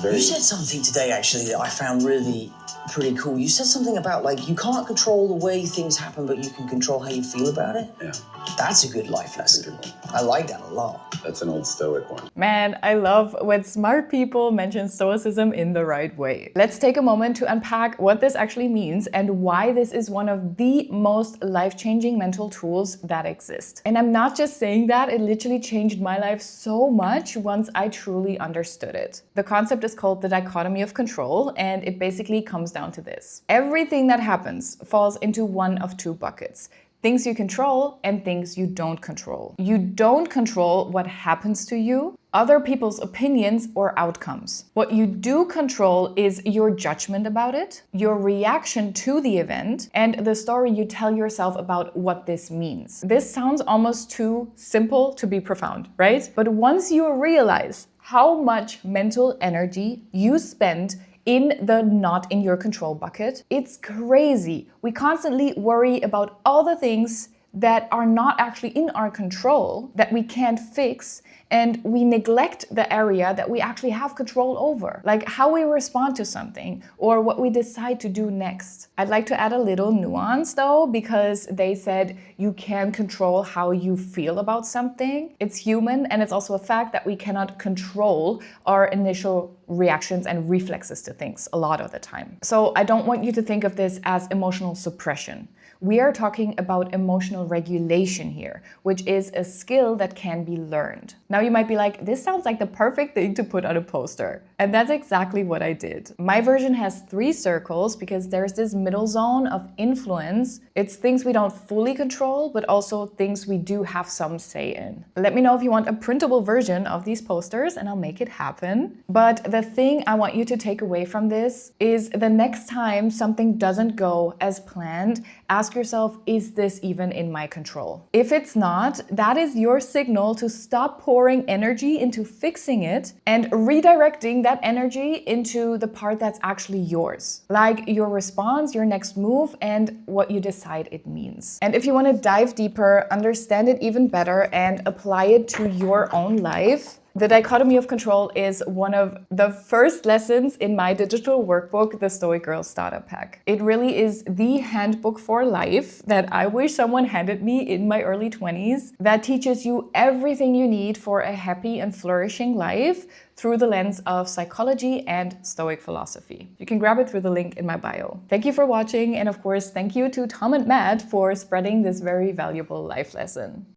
You said something today, actually, that I found really pretty cool. You said something about, like, you can't control the way things happen, but you can control how you feel about it. Yeah. That's a good life lesson. I like that a lot. That's an old Stoic one. Man, I love when smart people mention Stoicism in the right way. Let's take a moment to unpack what this actually means and why this is one of the most life-changing mental tools that exist. And I'm not just saying that, it literally changed my life so much once I truly understood it. The concept is called the Dichotomy of Control, and it basically comes down to this. Everything that happens falls into one of two buckets. Things you control and things you don't control. You don't control what happens to you, other people's opinions or outcomes. What you do control is your judgment about it, your reaction to the event, and the story you tell yourself about what this means. This sounds almost too simple to be profound, right? But once you realize how much mental energy you spend in the not in your control bucket, it's crazy. We constantly worry about all the things that are not actually in our control, that we can't fix, and we neglect the area that we actually have control over, like how we respond to something or what we decide to do next. I'd like to add a little nuance though, because they said you can control how you feel about something. It's human, and it's also a fact that we cannot control our initial reactions and reflexes to things a lot of the time. So I don't want you to think of this as emotional suppression. We are talking about emotional regulation here, which is a skill that can be learned. Now you might be like, this sounds like the perfect thing to put on a poster. And that's exactly what I did. My version has 3 circles because there's this middle zone of influence. It's things we don't fully control, but also things we do have some say in. Let me know if you want a printable version of these posters and I'll make it happen. But the thing I want you to take away from this is the next time something doesn't go as planned, ask yourself, is this even in my control? If it's not, that is your signal to stop pouring energy into fixing it and redirecting that energy into the part that's actually yours. Like your response, your next move, and what you decide it means. And if you want to dive deeper, understand it even better, and apply it to your own life, the Dichotomy of Control is one of the first lessons in my digital workbook, the Stoic Girl Starter Pack. It really is the handbook for life that I wish someone handed me in my early 20s, that teaches you everything you need for a happy and flourishing life through the lens of psychology and Stoic philosophy. You can grab it through the link in my bio. Thank you for watching, and of course, thank you to Tom and Matt for spreading this very valuable life lesson.